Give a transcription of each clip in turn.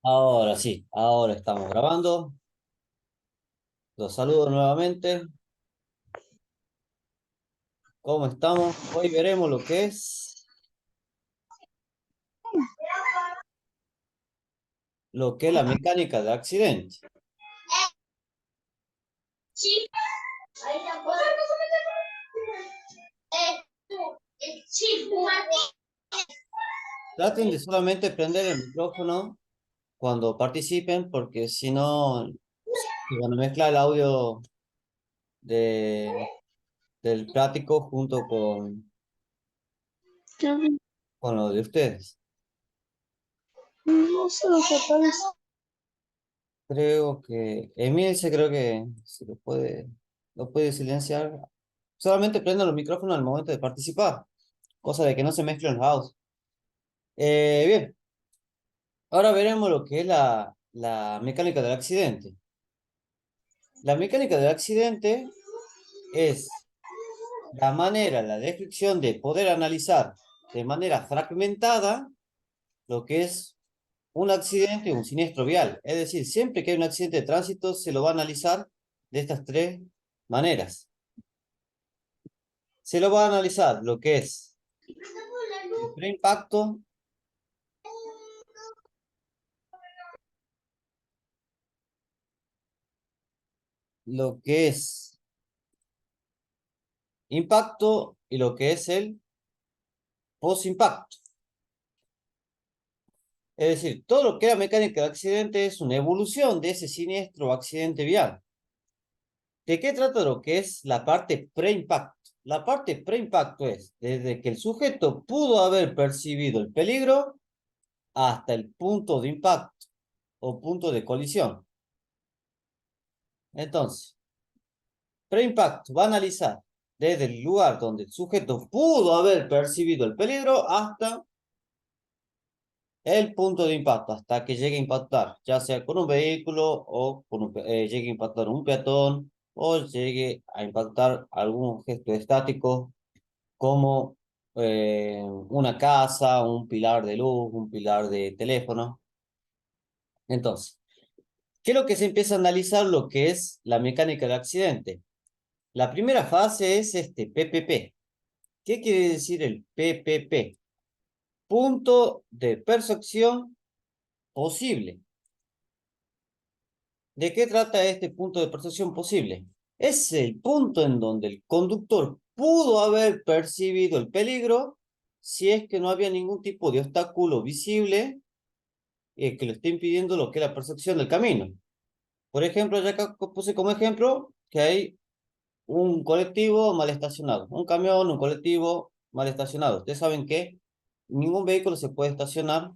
Ahora sí, ahora estamos grabando. Los saludo nuevamente. ¿Cómo estamos? Hoy veremos lo que es la mecánica de accidente. Sí, ahí la cosa. Sí, Traten de solamente prender el micrófono cuando participen, porque si no, se van a mezclar el audio de, del práctico junto con lo de ustedes. no sé lo que parece. Creo que Emil se creo que se lo puede silenciar. Solamente prendan los micrófonos al momento de participar, cosa de que no se mezclen los audios. Bien. Ahora veremos lo que es la mecánica del accidente. La mecánica del accidente es la descripción de poder analizar de manera fragmentada lo que es un accidente o un siniestro vial. Es decir, siempre que hay un accidente de tránsito se lo va a analizar de estas tres maneras. Se lo va a analizar lo que es el preimpacto, lo que es impacto y lo que es el postimpacto. Es decir, todo lo que era mecánica de accidente es una evolución de ese siniestro o accidente vial. ¿De qué trata lo que es la parte preimpacto? La parte preimpacto es desde que el sujeto pudo haber percibido el peligro hasta el punto de impacto o punto de colisión. Entonces, preimpacto va a analizar desde el lugar donde el sujeto pudo haber percibido el peligro hasta el punto de impacto, hasta que llegue a impactar, ya sea con un vehículo o llegue a impactar un peatón o llegue a impactar algún gesto estático como una casa, un pilar de luz, un pilar de teléfono. Entonces, ¿qué es lo que se empieza a analizar? Lo que es la mecánica del accidente. La primera fase es este PPP. ¿Qué quiere decir el PPP? Punto de percepción posible. ¿De qué trata este punto de percepción posible? Es el punto en donde el conductor pudo haber percibido el peligro si es que no había ningún tipo de obstáculo visible que le esté impidiendo lo que es la percepción del camino. Por ejemplo, ya acá puse como ejemplo que hay un colectivo mal estacionado, un camión, un colectivo mal estacionado. Ustedes saben que ningún vehículo se puede estacionar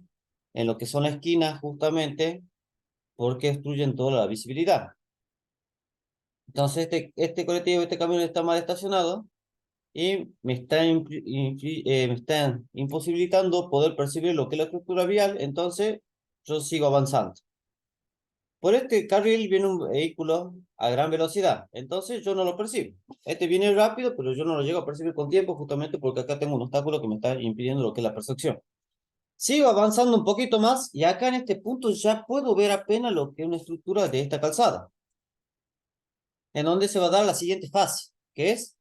en lo que son las esquinas justamente porque destruyen toda la visibilidad. Entonces, este colectivo, este camión está mal estacionado y me están imposibilitando poder percibir lo que es la estructura vial, entonces yo sigo avanzando. Por este carril viene un vehículo a gran velocidad, entonces yo no lo percibo. Este viene rápido, pero yo no lo llego a percibir con tiempo justamente porque acá tengo un obstáculo que me está impidiendo lo que es la percepción. Sigo avanzando un poquito más y acá en este punto ya puedo ver apenas lo que es una estructura de esta calzada, en donde se va a dar la siguiente fase, que es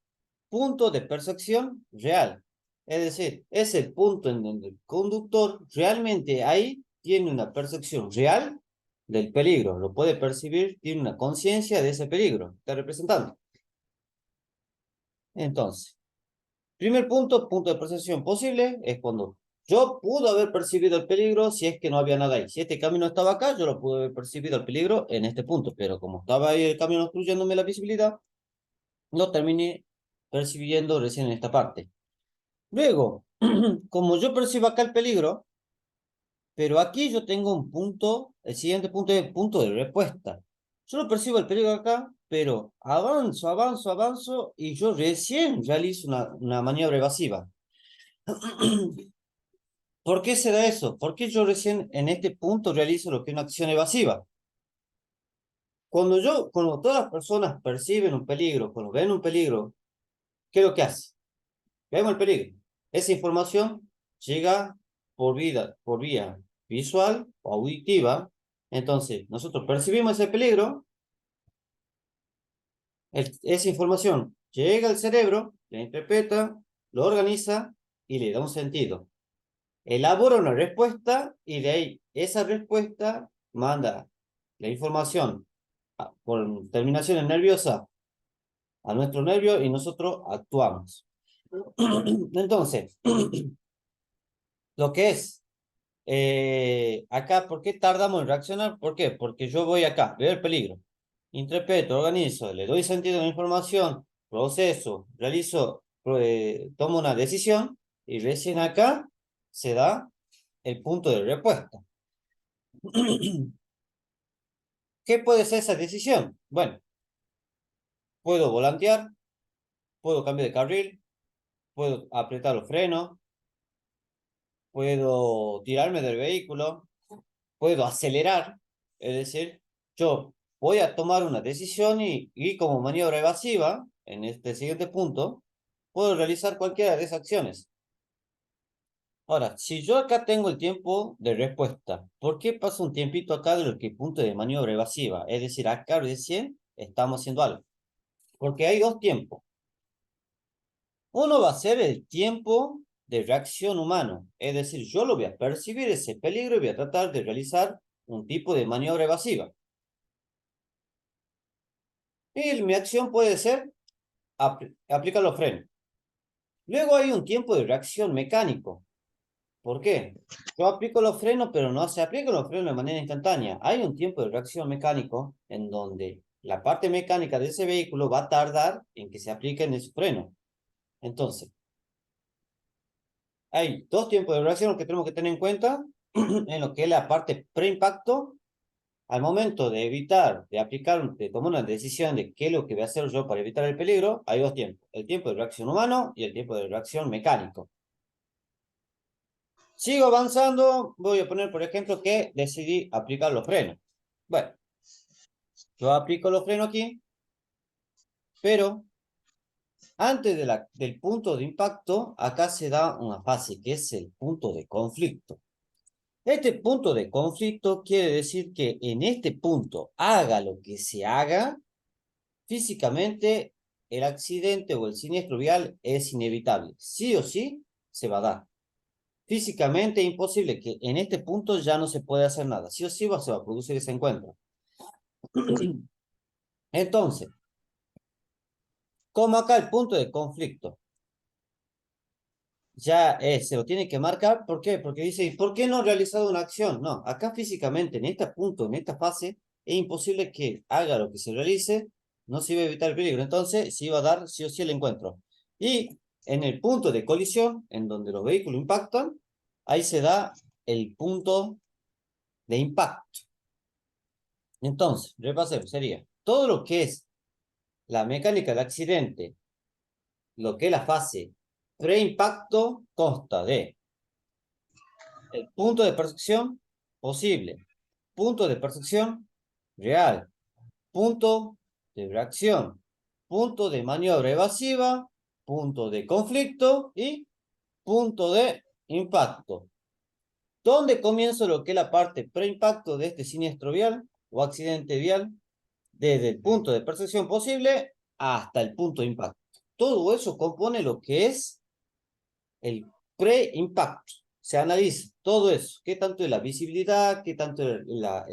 punto de percepción real. Es decir, es el punto en donde el conductor realmente ahí tiene una percepción real del peligro, lo puede percibir, tiene una conciencia de ese peligro, está representando. Entonces, primer punto, punto de percepción posible, es cuando yo pude haber percibido el peligro si es que no había nada ahí. Si este camino estaba acá, yo lo pude haber percibido el peligro en este punto, pero como estaba ahí el camino obstruyéndome la visibilidad, lo terminé percibiendo recién en esta parte. Luego, como yo percibo acá el peligro, pero aquí yo tengo un punto, el siguiente punto es punto de respuesta. Yo no percibo el peligro acá, pero avanzo, avanzo, avanzo y yo recién realizo una maniobra evasiva. ¿Por qué se da eso? ¿Por qué yo recién en este punto realizo lo que es una acción evasiva? Cuando todas las personas perciben un peligro, cuando ven un peligro, ¿qué es lo que hace? Vemos el peligro. Esa información llega por vía visual o auditiva Entonces, nosotros percibimos ese peligro, esa información llega al cerebro, la interpreta, lo organiza y le da un sentido. Elabora una respuesta y de ahí esa respuesta manda la información por terminaciones nerviosas a nuestro nervio y nosotros actuamos. Entonces, lo que es acá, ¿por qué tardamos en reaccionar? ¿Por qué? Porque yo voy acá, veo el peligro, interpreto, organizo, le doy sentido a la información, proceso, realizo, tomo una decisión y recién acá se da el punto de respuesta. ¿Qué puede ser esa decisión? Bueno, puedo volantear, puedo cambiar de carril, puedo apretar los frenos, puedo tirarme del vehículo, puedo acelerar, es decir, yo voy a tomar una decisión y como maniobra evasiva, en este siguiente punto, puedo realizar cualquiera de esas acciones. Ahora, si yo acá tengo el tiempo de respuesta, ¿por qué pasa un tiempito acá de lo que punto de maniobra evasiva? Es decir, acá recién estamos haciendo algo. Porque hay dos tiempos. Uno va a ser el tiempo de reacción humano, es decir, yo lo voy a percibir ese peligro y voy a tratar de realizar un tipo de maniobra evasiva. Y mi acción puede ser aplicar los frenos. Luego hay un tiempo de reacción mecánico. ¿Por qué? Yo aplico los frenos, pero no se aplican los frenos de manera instantánea. Hay un tiempo de reacción mecánico en donde la parte mecánica de ese vehículo va a tardar en que se apliquen esos frenos. Entonces, hay dos tiempos de reacción que tenemos que tener en cuenta en lo que es la parte pre-impacto. Al momento de evitar, de aplicar, de tomar una decisión de qué es lo que voy a hacer yo para evitar el peligro, hay dos tiempos. El tiempo de reacción humano y el tiempo de reacción mecánico. Sigo avanzando, voy a poner, por ejemplo, que decidí aplicar los frenos. Bueno, yo aplico los frenos aquí, pero antes del punto de impacto, acá se da una fase que es el punto de conflicto. Este punto de conflicto quiere decir que en este punto, haga lo que se haga, físicamente el accidente o el siniestro vial es inevitable. Sí o sí se va a dar. Físicamente es imposible que en este punto ya no se puede hacer nada. Sí o sí se va a producir ese encuentro. Entonces, como acá el punto de conflicto ya se lo tiene que marcar. ¿Por qué? Porque dice, ¿por qué no he realizado una acción? No, acá físicamente, en este punto, en esta fase, es imposible que haga lo que se realice, no se iba a evitar el peligro. Entonces, se iba a dar sí o sí el encuentro. Y en el punto de colisión, en donde los vehículos impactan, ahí se da el punto de impacto. Entonces, repasemos, sería todo lo que es la mecánica del accidente, lo que es la fase pre-impacto, consta de el punto de percepción posible, punto de percepción real, punto de reacción, punto de maniobra evasiva, punto de conflicto y punto de impacto. ¿Dónde comienza lo que es la parte preimpacto de este siniestro vial o accidente vial? Desde el punto de percepción posible hasta el punto de impacto. Todo eso compone lo que es el pre-impacto. Se analiza todo eso, qué tanto es la visibilidad, qué tanto es la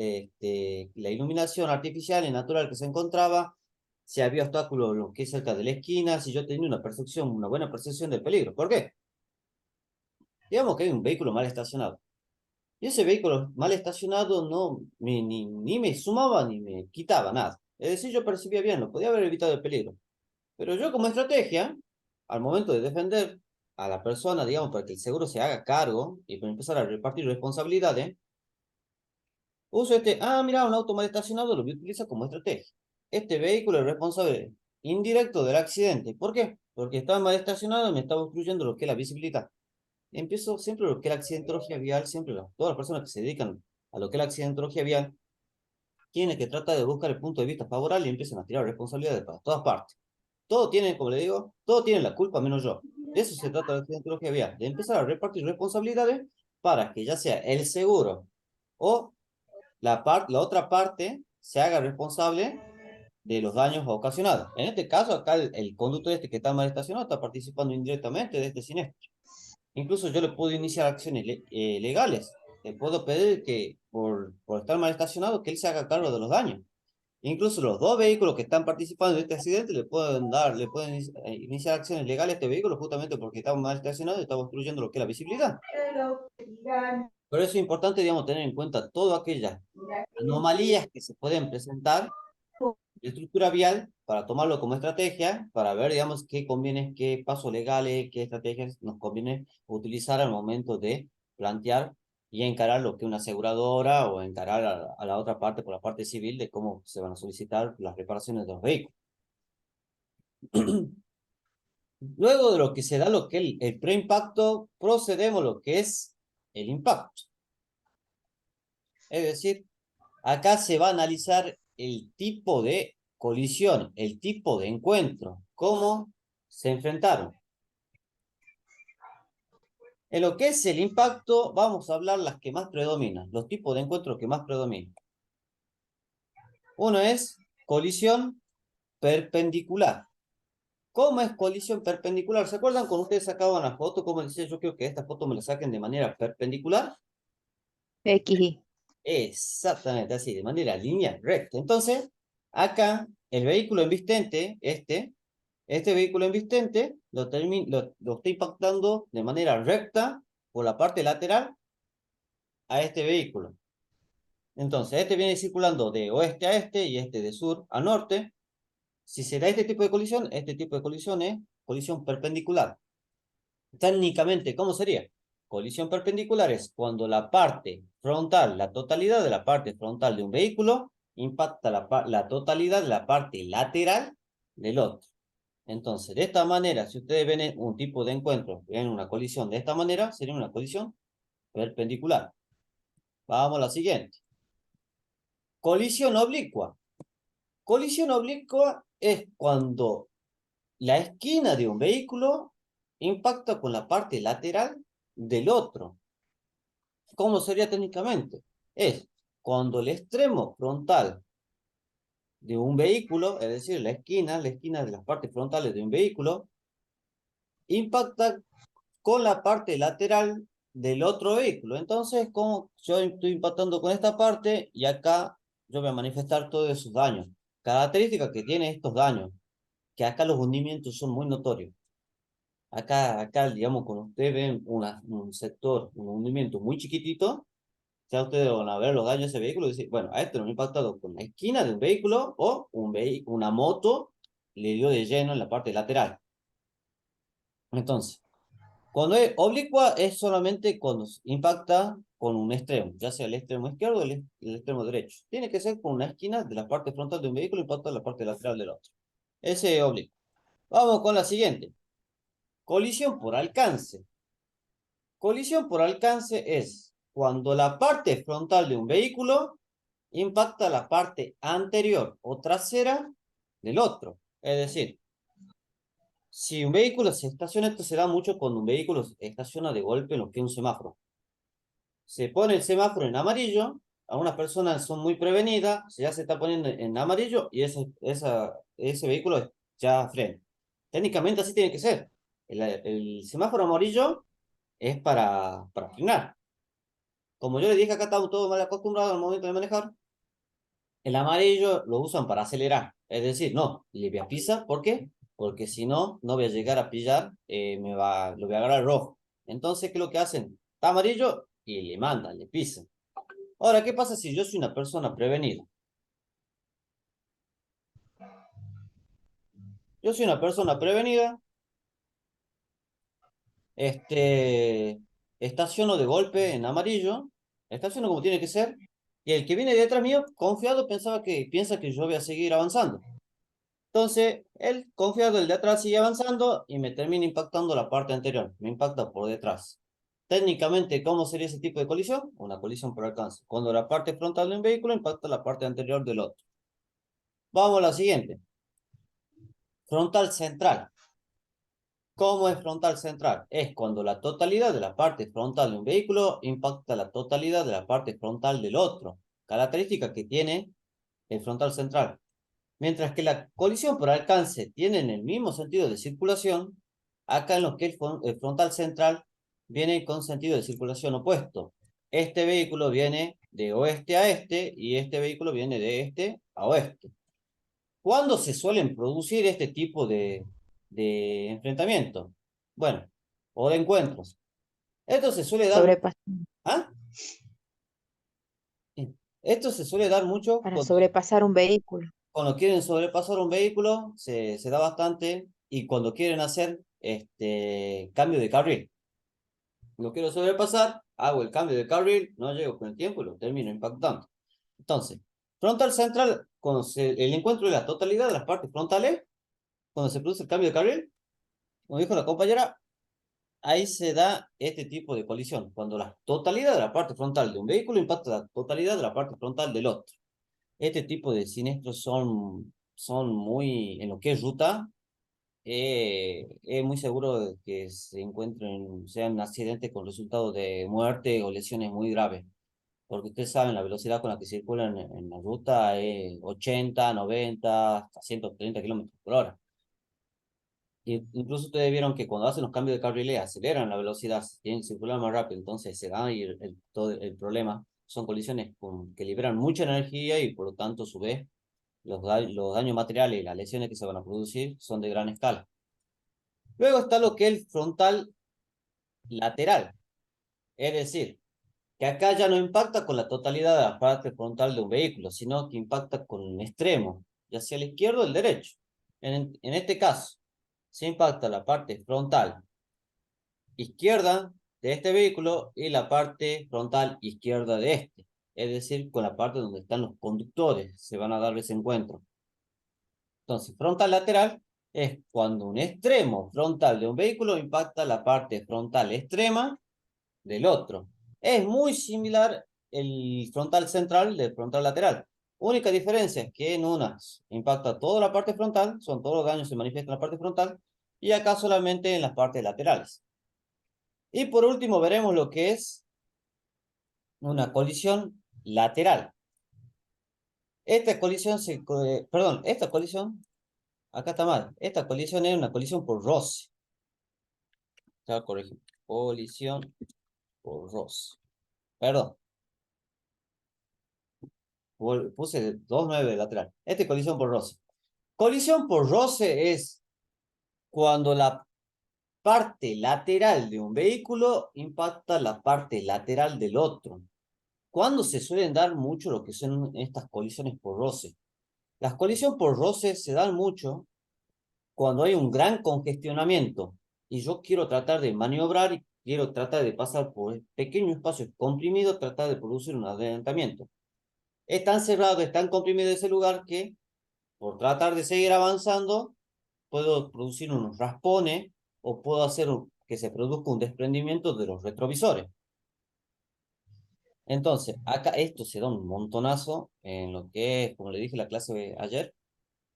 iluminación artificial y natural que se encontraba, si había obstáculos lo que es cerca de la esquina, si yo tenía una percepción, una buena percepción del peligro. ¿Por qué? Digamos que hay un vehículo mal estacionado. Y ese vehículo mal estacionado no ni me sumaba ni me quitaba nada. Es decir, yo percibía bien, lo podía haber evitado el peligro. Pero yo como estrategia, al momento de defender a la persona, digamos, para que el seguro se haga cargo y para empezar a repartir responsabilidades, uso mira, un auto mal estacionado lo utiliza como estrategia. Este vehículo es responsable indirecto del accidente. ¿Por qué? Porque está mal estacionado y me está obstruyendo lo que es la visibilidad. Empiezo siempre lo que es la accidentología vial, siempre todas las personas que se dedican a lo que es la accidentología vial, tienen que tratar de buscar el punto de vista favorable y empiezan a tirar responsabilidades para todas partes. Todo tiene, como le digo, todo tiene la culpa menos yo. De eso se trata la accidentología vial, de empezar a repartir responsabilidades para que ya sea el seguro o la otra parte se haga responsable de los daños ocasionados. En este caso, acá el conductor este que está mal estacionado está participando indirectamente de este siniestro. Incluso yo le puedo iniciar acciones legales. Le puedo pedir que por estar mal estacionado, que él se haga cargo de los daños. Incluso los dos vehículos que están participando de este accidente le pueden iniciar acciones legales a este vehículo justamente porque está mal estacionado y está obstruyendo lo que es la visibilidad. Por eso es importante, digamos, tener en cuenta todas aquellas anomalías que se pueden presentar de estructura vial para tomarlo como estrategia, para ver, digamos, qué conviene, qué pasos legales, qué estrategias nos conviene utilizar al momento de plantear y encarar lo que una aseguradora o encarar a la otra parte por la parte civil de cómo se van a solicitar las reparaciones de los vehículos. Luego de lo que se da lo que el preimpacto, procedemos a lo que es el impacto. Es decir, acá se va a analizar el tipo de colisión, el tipo de encuentro, cómo se enfrentaron. En lo que es el impacto, vamos a hablar las que más predominan, los tipos de encuentro que más predominan. Uno es colisión perpendicular. ¿Cómo es colisión perpendicular? ¿Se acuerdan cuando ustedes sacaban la foto? Como decía, yo quiero que esta foto me la saquen de manera perpendicular. XY. Exactamente, así, de manera lineal, recta. Entonces, acá, el vehículo embistente, este vehículo embistente, lo está impactando de manera recta por la parte lateral a este vehículo. Entonces, este viene circulando de oeste a este y este de sur a norte. Si se da este tipo de colisión, este tipo de colisión es colisión perpendicular. Técnicamente, ¿cómo sería? Colisión perpendicular es cuando la parte frontal, la totalidad de la parte frontal de un vehículo impacta la totalidad de la parte lateral del otro. Entonces, de esta manera, si ustedes ven un tipo de encuentro, ven una colisión de esta manera, sería una colisión perpendicular. Vamos a la siguiente. Colisión oblicua. Colisión oblicua es cuando la esquina de un vehículo impacta con la parte lateral del otro. ¿Cómo sería técnicamente? Es cuando el extremo frontal de un vehículo, es decir, la esquina de las partes frontales de un vehículo, impacta con la parte lateral del otro vehículo. Entonces, como yo estoy impactando con esta parte y acá yo voy a manifestar todos esos daños. Características que tiene estos daños, que acá los hundimientos son muy notorios. Acá, digamos, cuando ustedes ven un sector, un hundimiento muy chiquitito, ya ustedes van a ver los daños de ese vehículo y decir, bueno, a este lo han impactado con la esquina de un vehículo o una moto le dio de lleno en la parte lateral. Entonces, cuando es oblicua es solamente cuando impacta con un extremo, ya sea el extremo izquierdo o el extremo derecho. Tiene que ser con una esquina de la parte frontal de un vehículo impacta en la parte lateral del otro. Ese es oblicuo. Vamos con la siguiente. Colisión por alcance. Colisión por alcance es cuando la parte frontal de un vehículo impacta la parte anterior o trasera del otro. Es decir, si un vehículo se estaciona, esto se da mucho cuando un vehículo se estaciona de golpe en lo que es un semáforo. Se pone el semáforo en amarillo, algunas personas son muy prevenidas, ya se está poniendo en amarillo y ese vehículo ya frena. Técnicamente así tiene que ser. El semáforo amarillo es para frenar. Como yo le dije, acá estamos todos mal acostumbrados al momento de manejar. El amarillo lo usan para acelerar. Es decir, no, le voy a pisar. ¿Por qué? Porque si no, no voy a llegar a pillar, lo voy a agarrar rojo. Entonces, ¿qué es lo que hacen? Está amarillo y le mandan, le pisan. Ahora, ¿qué pasa si yo soy una persona prevenida? Yo soy una persona prevenida, estaciono de golpe en amarillo, estaciono como tiene que ser, y el que viene detrás mío, confiado, piensa que yo voy a seguir avanzando. Entonces, él, confiado, el de atrás sigue avanzando y me termina impactando la parte anterior, me impacta por detrás. Técnicamente, ¿cómo sería ese tipo de colisión? Una colisión por alcance. Cuando la parte frontal de un vehículo impacta la parte anterior del otro. Vamos a la siguiente. Frontal central. ¿Cómo es frontal central? Es cuando la totalidad de la parte frontal de un vehículo impacta la totalidad de la parte frontal del otro. características que tiene el frontal central. Mientras que la colisión por alcance tiene el mismo sentido de circulación, acá en lo que el frontal central viene con sentido de circulación opuesto. Este vehículo viene de oeste a este y este vehículo viene de este a oeste. ¿Cuándo se suelen producir este tipo de enfrentamiento? Bueno, o de encuentros. Esto se suele dar... ¿Ah? Esto se suele dar mucho Para sobrepasar un vehículo. cuando quieren sobrepasar un vehículo, se da bastante, y cuando quieren hacer cambio de carril. Lo quiero sobrepasar, hago el cambio de carril, no llego con el tiempo y lo termino impactando. Entonces, frontal central, el encuentro de la totalidad de las partes frontales, cuando se produce el cambio de carril, como dijo la compañera, ahí se da este tipo de colisión, cuando la totalidad de la parte frontal de un vehículo impacta la totalidad de la parte frontal del otro. Este tipo de siniestros son muy, en lo que es ruta, es muy seguro de que se encuentren, sean accidentes con resultado de muerte o lesiones muy graves. Porque ustedes saben, la velocidad con la que circulan en la ruta es 80, 90, hasta 130 kilómetros por hora. Y incluso ustedes vieron que cuando hacen los cambios de carriles aceleran la velocidad, tienen que circular más rápido, entonces se da ahí todo el problema. Son colisiones que liberan mucha energía y por lo tanto, a su vez, los daños materiales y las lesiones que se van a producir son de gran escala. Luego está lo que es el frontal lateral, es decir, que acá ya no impacta con la totalidad de la parte frontal de un vehículo, sino que impacta con un extremo, ya sea el izquierdo o el derecho. En este caso, se impacta la parte frontal izquierda de este vehículo y la parte frontal izquierda de este, es decir, con la parte donde están los conductores, se van a dar ese encuentro. Entonces, frontal lateral es cuando un extremo frontal de un vehículo impacta la parte frontal extrema del otro. Es muy similar el frontal central del frontal lateral. Única diferencia es que en unas impacta toda la parte frontal, son todos los daños se manifiestan en la parte frontal, y acá solamente en las partes laterales. Y por último veremos lo que es una colisión lateral. Esta colisión esta colisión, acá está mal, esta colisión es una colisión por roce. Ya corregí, colisión por roce. Perdón, puse 2.9 de lateral. Esta es colisión por roce. Colisión por roce es cuando la parte lateral de un vehículo impacta la parte lateral del otro. ¿Cuándo se suelen dar mucho lo que son estas colisiones por roce? Las colisiones por roce se dan mucho cuando hay un gran congestionamiento y yo quiero tratar de maniobrar y quiero tratar de pasar por pequeños espacios comprimidos, tratar de producir un adelantamiento. Es tan cerrado, es tan comprimido ese lugar que por tratar de seguir avanzando puedo producir unos raspones o puedo hacer que se produzca un desprendimiento de los retrovisores. Entonces, acá esto se da un montonazo en lo que es, como le dije en la clase de ayer,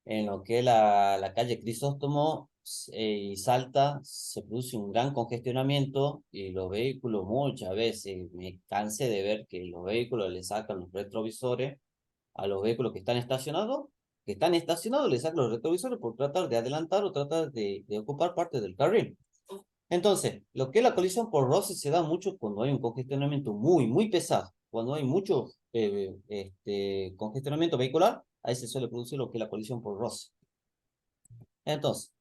en lo que es la calle Crisóstomo y Salta, se produce un gran congestionamiento y los vehículos muchas veces, me cansé de ver que los vehículos le sacan los retrovisores a los vehículos que están estacionados le sacan los retrovisores por tratar de adelantar o tratar de ocupar parte del carril. Entonces, lo que es la colisión por roce se da mucho cuando hay un congestionamiento muy pesado, cuando hay mucho congestionamiento vehicular, ahí se suele producir lo que es la colisión por roce. Entonces,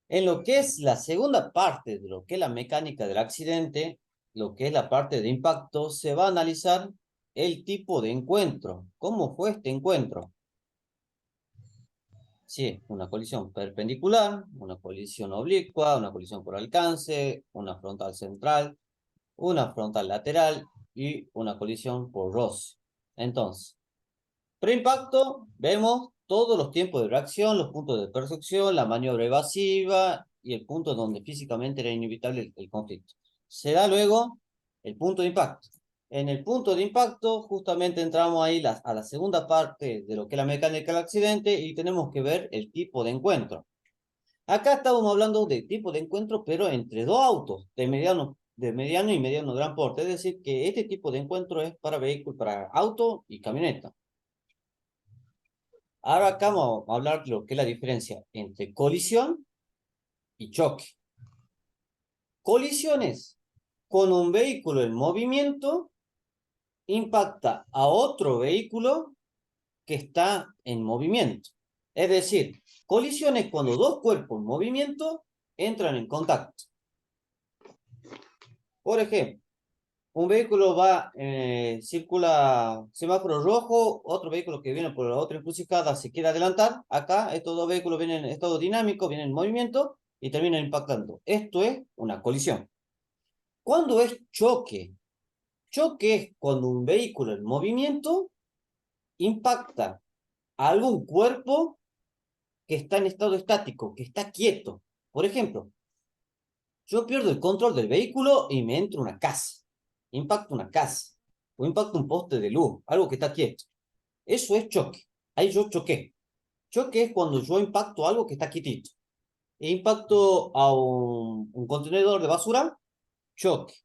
en lo que es la segunda parte de lo que es la mecánica del accidente, lo que es la parte de impacto, se va a analizar el tipo de encuentro. ¿Cómo fue este encuentro? Si es una colisión perpendicular, una colisión oblicua, una colisión por alcance, una frontal central, una frontal lateral y una colisión por roce. Entonces, preimpacto, vemos todos los tiempos de reacción, los puntos de percepción, la maniobra evasiva y el punto donde físicamente era inevitable el conflicto. Se da luego el punto de impacto. En el punto de impacto, justamente entramos ahí a la segunda parte de lo que es la mecánica del accidente y tenemos que ver el tipo de encuentro. Acá estamos hablando de tipo de encuentro, pero entre dos autos de de mediano y mediano gran porte. Es decir, que este tipo de encuentro es para vehículos, para auto y camioneta. Ahora acá vamos a hablar de lo que es la diferencia entre colisión y choque. Colisiones con un vehículo en movimiento impacta a otro vehículo que está en movimiento. Es decir, colisiones cuando dos cuerpos en movimiento entran en contacto. Por ejemplo, un vehículo circula semáforo rojo, otro vehículo que viene por la otra encrucijada se quiere adelantar. Acá estos dos vehículos vienen en estado dinámico, vienen en movimiento y terminan impactando. Esto es una colisión. ¿Cuándo es choque? Choque es cuando un vehículo en movimiento impacta a algún cuerpo que está en estado estático, que está quieto. Por ejemplo, yo pierdo el control del vehículo y me entro una casa. Impacto una casa. O impacto un poste de luz, algo que está quieto. Eso es choque. Ahí yo choqué. Choque es cuando yo impacto algo que está quietito. Impacto a un contenedor de basura, choque.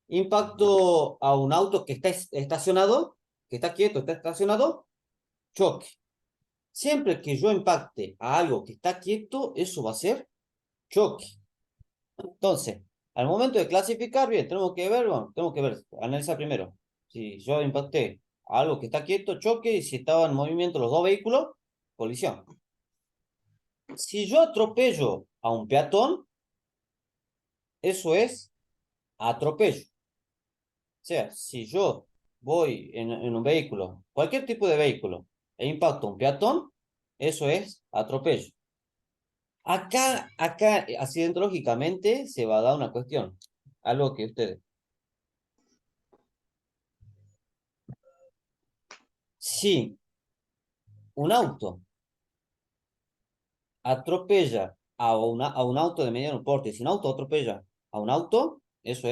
Impacto a un auto que está estacionado, que está quieto, está estacionado, choque. Siempre que yo impacte a algo que está quieto, eso va a ser choque. Entonces, al momento de clasificar, bien, tenemos que ver, analizar primero. Si yo impacté a algo que está quieto, choque, y si estaban en movimiento los dos vehículos, colisión. Si yo atropello a un peatón, eso es atropello. O sea, si yo voy en un vehículo, cualquier tipo de vehículo, e impacto a un peatón, eso es atropello. Acá, accidentológicamente, se va a dar una cuestión. Algo que ustedes. Si un auto atropella a un auto de mediano porte, si un auto atropella a un auto, eso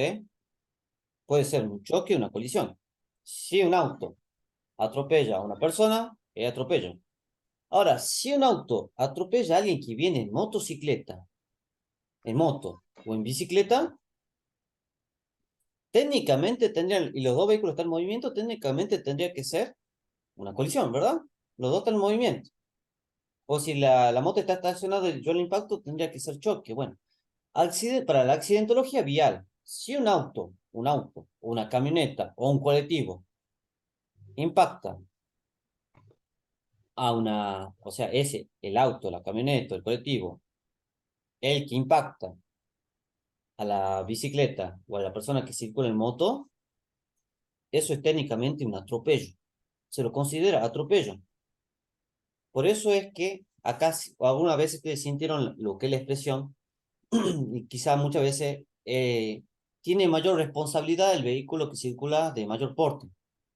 puede ser un choque o una colisión. Si un auto atropella a una persona, es atropello. Ahora, si un auto atropella a alguien que viene en motocicleta, en moto o en bicicleta, técnicamente tendrían, y los dos vehículos están en movimiento, técnicamente tendría que ser una colisión, ¿verdad? Los dos están en movimiento. O si la moto está estacionada y yo el impacto, tendría que ser choque. Bueno, para la accidentología vial, si un auto, una camioneta o un colectivo impacta o sea, el auto, la camioneta, el colectivo, el que impacta a la bicicleta o a la persona que circula en moto, eso es técnicamente un atropello. Se lo considera atropello. Por eso es que acá algunas veces ustedes sintieron lo que es la expresión y quizá muchas veces tiene mayor responsabilidad el vehículo que circula de mayor porte.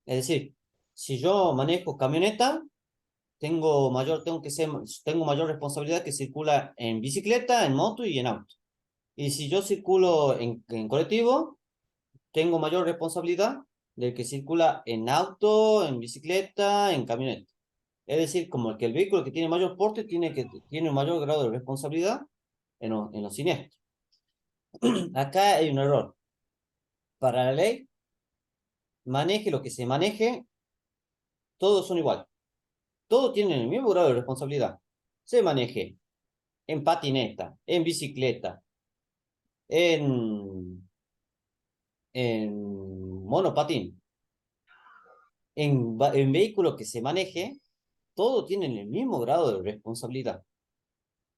Es decir, si yo manejo camioneta, tengo mayor responsabilidad que circula en bicicleta, en moto y en auto. Y si yo circulo en colectivo, tengo mayor responsabilidad del que circula en auto, en bicicleta, en camioneta. Es decir, como que el vehículo que tiene mayor porte tiene un mayor grado de responsabilidad en los siniestros. Acá hay un error. Para la ley, maneje lo que se maneje, todos son iguales. Todos tienen el mismo grado de responsabilidad. Se maneje en patineta, en bicicleta, en, en monopatín, en vehículo que se maneje, todos tienen el mismo grado de responsabilidad.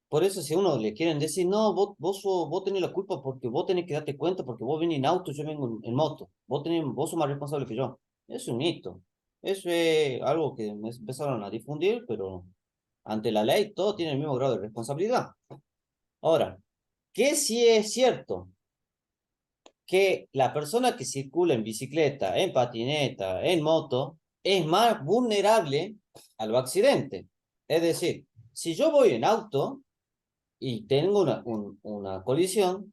Por eso si a uno le quieren decir, no, vos tenés la culpa porque vos tenés que darte cuenta, porque vos venís en auto, yo vengo en moto, vos sos más responsable que yo. Es un hito. Eso es algo que me empezaron a difundir, pero ante la ley todos tienen el mismo grado de responsabilidad. Ahora, ¿qué sí es cierto? Que la persona que circula en bicicleta, en patineta, en moto, es más vulnerable a los accidentes. Es decir, si yo voy en auto y tengo una colisión,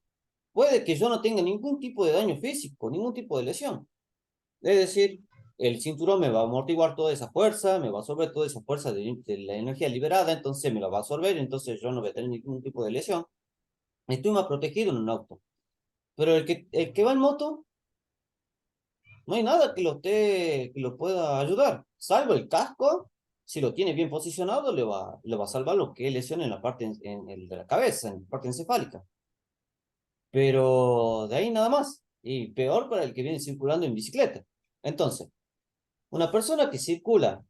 puede que yo no tenga ningún tipo de daño físico, ningún tipo de lesión. Es decir, el cinturón me va a amortiguar toda esa fuerza, me va a absorber toda esa fuerza de la energía liberada, entonces me la va a absorber, entonces yo no voy a tener ningún tipo de lesión. Estoy más protegido en un auto. Pero el que va en moto, no hay nada que lo pueda ayudar, salvo el casco. Si lo tiene bien posicionado, le va a salvar lo que es lesión en la parte en el de la cabeza, en la parte encefálica. Pero de ahí nada más. Y peor para el que viene circulando en bicicleta. Entonces, una persona que circula,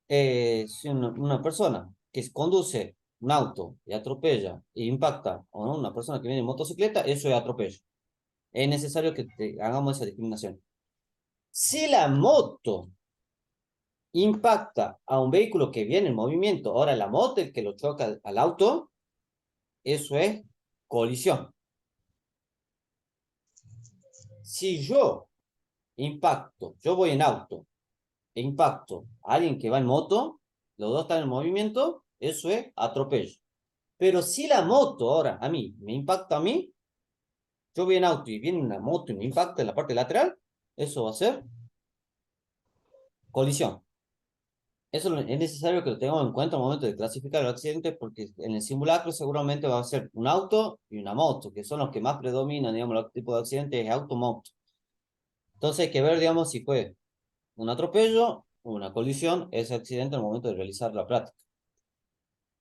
si una persona que conduce un auto y atropella e impacta a una persona que viene en motocicleta, eso es atropello. Es necesario que hagamos esa discriminación. Si la moto impacta a un vehículo que viene en movimiento, ahora la moto el que lo choca al auto, eso es colisión. Si yo voy en auto e impacto a alguien que va en moto, los dos están en movimiento, eso es atropello. Pero si la moto ahora a mí me impacta a mí, yo voy en auto y viene una moto y me impacta en la parte lateral, eso va a ser colisión. Eso es necesario que lo tengamos en cuenta al momento de clasificar el accidente, porque en el simulacro seguramente va a ser un auto y una moto, que son los que más predominan, digamos, los tipos de accidentes, auto-moto. Entonces hay que ver, digamos, si fue un atropello o una colisión, ese accidente al momento de realizar la práctica.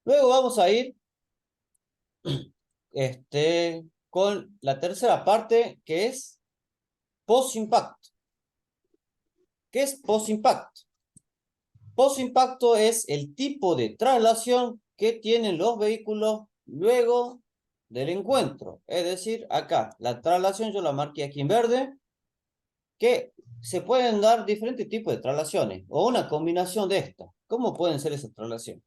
Luego vamos a ir con la tercera parte, que es post-impacto. ¿Qué es post-impacto? Post-impacto es el tipo de traslación que tienen los vehículos luego del encuentro. Es decir, acá, la traslación yo la marqué aquí en verde, que se pueden dar diferentes tipos de traslaciones o una combinación de estas. ¿Cómo pueden ser esas traslaciones?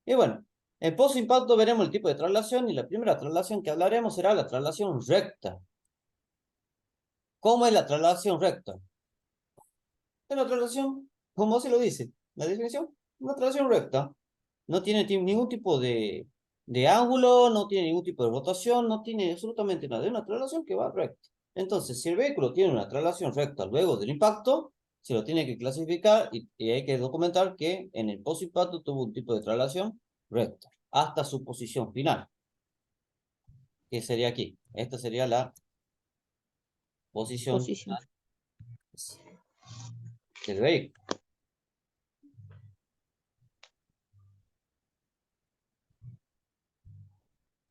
Y bueno, en post-impacto veremos el tipo de traslación y la primera traslación que hablaremos será la traslación recta. ¿Cómo es la traslación recta? Es una traslación, como se lo dice, la definición, una traslación recta. No tiene ningún tipo de ángulo, no tiene ningún tipo de rotación, no tiene absolutamente nada. Es una traslación que va recta. Entonces, si el vehículo tiene una traslación recta luego del impacto, se lo tiene que clasificar y hay que documentar que en el post-impacto tuvo un tipo de traslación recta hasta su posición final, que sería aquí. Esta sería la posición Posición. final del vehículo.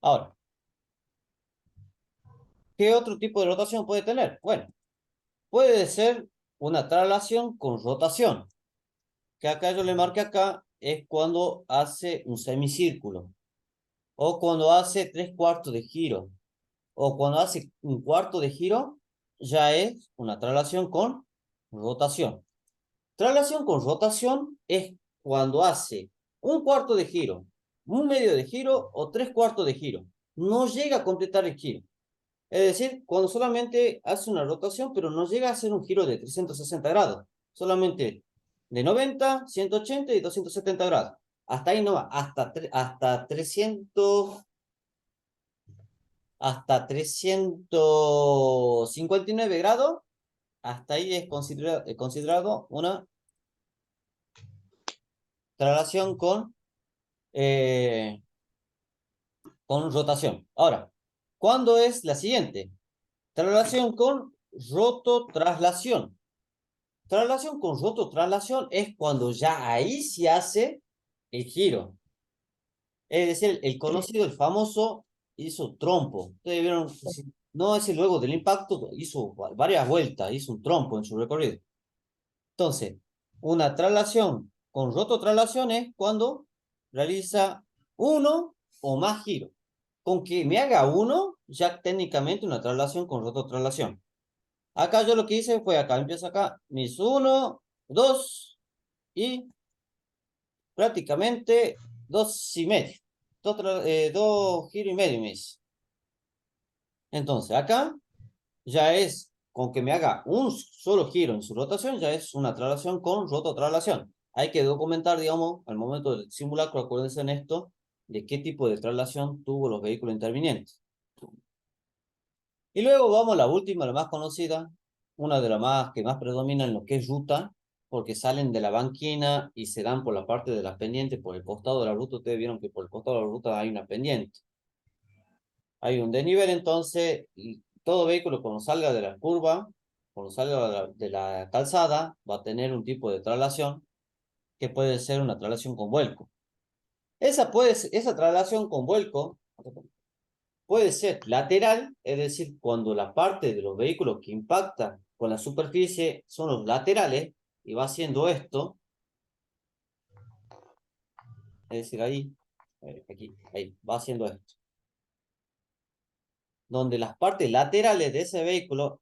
Ahora, ¿qué otro tipo de rotación puede tener? Bueno, puede ser una traslación con rotación, que acá yo le marqué acá, es cuando hace un semicírculo, o cuando hace 3/4 de giro, o cuando hace un cuarto de giro, ya es una traslación con rotación. Traslación con rotación es cuando hace un cuarto de giro, un medio de giro o 3/4 de giro. No llega a completar el giro. Es decir, cuando solamente hace una rotación, pero no llega a hacer un giro de 360 grados. Solamente de 90, 180 y 270 grados. Hasta ahí no va. Hasta 300, hasta 359 grados. Hasta ahí es considerado una traslación con rotación. Ahora, ¿cuándo es la siguiente? Traslación con rototraslación. Traslación con rototraslación es cuando ya ahí se hace el giro. Es decir, el conocido, el famoso, hizo trompo. Ustedes vieron, no ese luego del impacto, hizo varias vueltas, hizo un trompo en su recorrido. Entonces, una traslación con rototraslación es cuando realiza uno o más giros. Con que me haga uno, ya técnicamente una traslación con rototraslación. Acá yo lo que hice fue acá, empiezo acá, mis 1, 2 y prácticamente 2,5. 2 giros y medio me hice. Entonces acá ya es, con que me haga un solo giro en su rotación, ya es una traslación con rototraslación. Hay que documentar, digamos, al momento del simulacro, acuérdense en esto, de qué tipo de traslación tuvo los vehículos intervinientes. Y luego vamos a la última, la más conocida, una de las más que más predomina en lo que es ruta, porque salen de la banquina y se dan por la parte de las pendientes, por el costado de la ruta. Ustedes vieron que por el costado de la ruta hay una pendiente. Hay un desnivel, entonces, y todo vehículo cuando salga de la curva, cuando salga de la calzada, va a tener un tipo de traslación que puede ser una traslación con vuelco. Esa traslación con vuelco puede ser lateral, es decir, cuando la parte de los vehículos que impactan con la superficie son los laterales y va haciendo esto, es decir, ahí, aquí, ahí, va haciendo esto. Donde las partes laterales de ese vehículo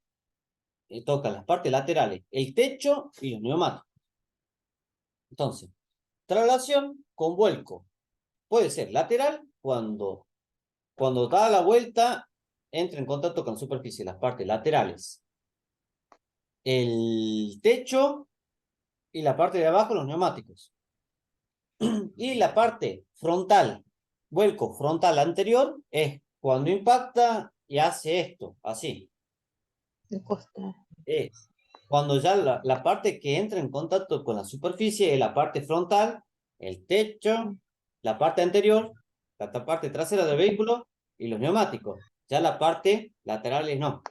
tocan las partes laterales, el techo y los neumáticos. Entonces, traslación con vuelco. Puede ser lateral cuando da la vuelta, entra en contacto con la superficie, las partes laterales, el techo y la parte de abajo, los neumáticos. Y la parte frontal, vuelco frontal anterior, es cuando impacta y hace esto, así. De costa. Es cuando ya la parte que entra en contacto con la superficie es la parte frontal, el techo, la parte anterior, la parte trasera del vehículo y los neumáticos. Ya la parte laterales no.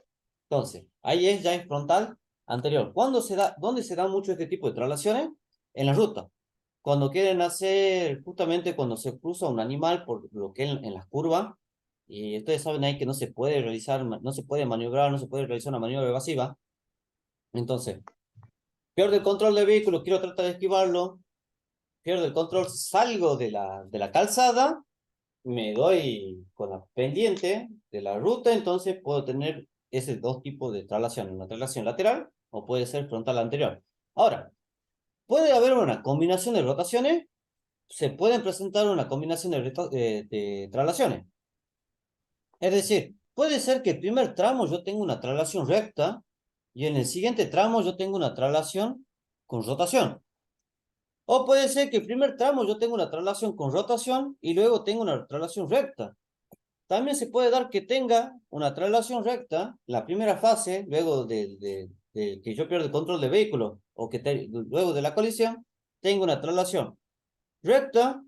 Entonces, ya es frontal anterior. ¿Dónde se da mucho este tipo de traslaciones? En la ruta. Cuando quieren hacer, justamente cuando se cruza un animal por lo que en las curvas, y ustedes saben ahí que no se puede realizar, no se puede maniobrar, no se puede realizar una maniobra evasiva. Entonces, pierdo el control del vehículo, quiero tratar de esquivarlo, pierdo el control, salgo de la calzada, me doy con la pendiente de la ruta, entonces puedo tener esos dos tipos de traslación, una traslación lateral o puede ser frontal anterior. Ahora, puede haber una combinación de rotaciones, se pueden presentar una combinación de traslaciones. Es decir, puede ser que el primer tramo yo tenga una traslación recta y en el siguiente tramo yo tengo una traslación con rotación. O puede ser que el primer tramo yo tenga una traslación con rotación y luego tengo una traslación recta. También se puede dar que tenga una traslación recta, la primera fase, luego de que yo pierdo el control del vehículo o que luego de la colisión, tengo una traslación recta,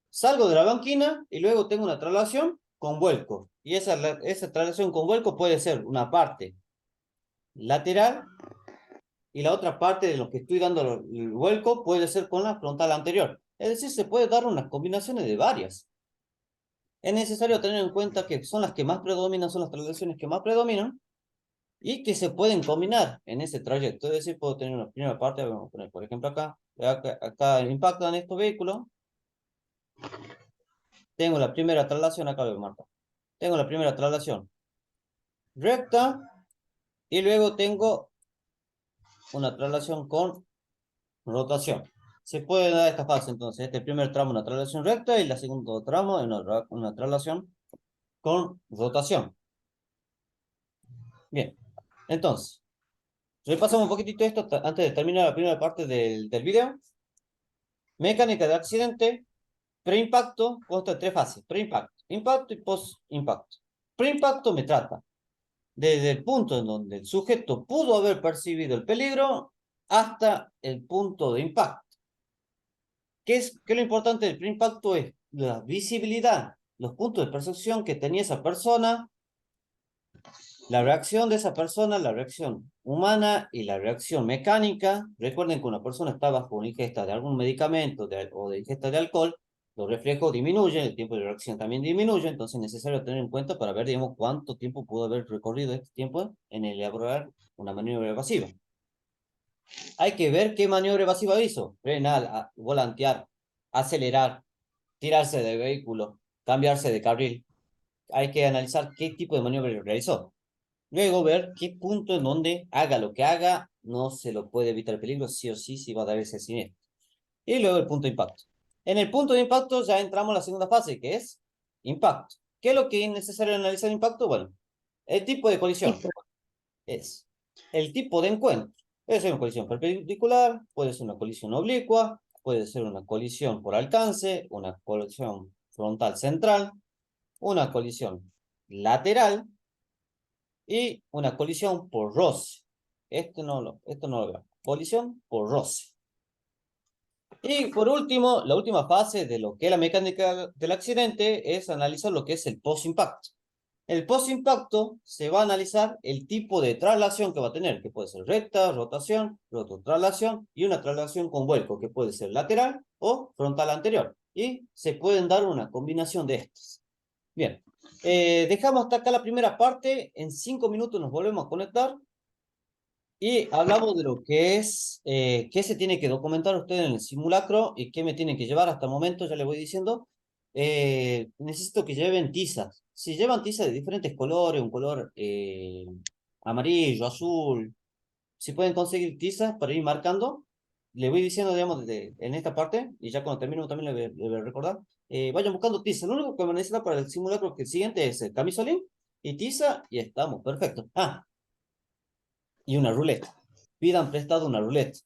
salgo de la banquina y luego tengo una traslación con vuelco. Y esa traslación con vuelco puede ser una parte lateral y la otra parte de lo que estoy dando el vuelco puede ser con la frontal anterior. Es decir, se puede dar unas combinaciones de varias. Es necesario tener en cuenta que son las que más predominan, son las traslaciones que más predominan y que se pueden combinar en ese trayecto. Es decir, puedo tener una primera parte, vamos a poner por ejemplo acá impactan estos vehículos. Tengo la primera traslación, acá lo marco. Tengo la primera traslación recta y luego tengo una traslación con rotación. Se puede dar esta fase, entonces, este primer tramo una traslación recta y el segundo tramo una traslación con rotación. Bien, entonces, repasamos un poquitito esto antes de terminar la primera parte del video. Mecánica de accidente, preimpacto, consta de tres fases, preimpacto, impacto y postimpacto. Preimpacto me trata desde el punto en donde el sujeto pudo haber percibido el peligro hasta el punto de impacto. ¿Qué es lo importante del preimpacto? Es la visibilidad, los puntos de percepción que tenía esa persona, la reacción de esa persona, la reacción humana y la reacción mecánica. Recuerden que una persona está bajo ingesta de algún medicamento o de ingesta de alcohol, los reflejos disminuyen, el tiempo de reacción también disminuye, entonces es necesario tener en cuenta para ver, digamos, cuánto tiempo pudo haber recorrido este tiempo en elaborar una maniobra evasiva. Hay que ver qué maniobra evasiva hizo: frenar, volantear, acelerar, tirarse del vehículo, cambiarse de carril. Hay que analizar qué tipo de maniobra realizó. Luego ver qué punto en donde haga lo que haga, no se lo puede evitar el peligro, sí o sí, sí va a dar ese siniestro. Y luego el punto de impacto. En el punto de impacto ya entramos a la segunda fase, que es impacto. ¿Qué es lo que es necesario analizar el impacto? Bueno, el tipo de colisión es el tipo de encuentro. Puede ser una colisión perpendicular, puede ser una colisión oblicua, puede ser una colisión por alcance, una colisión frontal central, una colisión lateral y una colisión por roce. Esto no lo veo. Colisión por roce. Y por último, la última fase de lo que es la mecánica del accidente es analizar lo que es el post-impacto. El post-impacto se va a analizar el tipo de traslación que va a tener, que puede ser recta, rotación, rototraslación y una traslación con vuelco, que puede ser lateral o frontal anterior. Y se pueden dar una combinación de estas. Bien, dejamos hasta acá la primera parte. En 5 minutos nos volvemos a conectar y hablamos de lo que es, qué se tiene que documentar usted en el simulacro y qué me tienen que llevar hasta el momento, ya le voy diciendo. Necesito que lleven tizas. Si llevan tizas de diferentes colores, un color amarillo, azul, si pueden conseguir tizas para ir marcando, le voy diciendo, digamos, en esta parte, y ya cuando termino también le voy a recordar, vayan buscando tiza. Lo único que van a necesitar para el simulacro que el siguiente es el camisolín y tiza, y estamos, perfecto. Ah, y una ruleta. Pidan prestado una ruleta.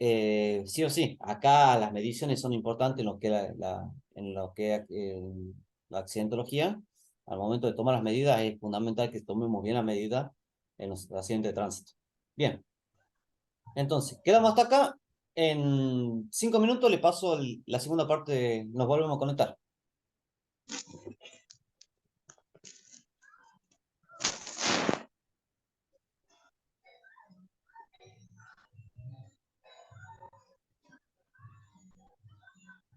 Sí o sí, acá las mediciones son importantes en lo que la accidentología. Al momento de tomar las medidas es fundamental que tomemos bien las medidas en los accidentes de tránsito. Bien, entonces, quedamos hasta acá. En 5 minutos le paso la segunda parte, nos volvemos a conectar.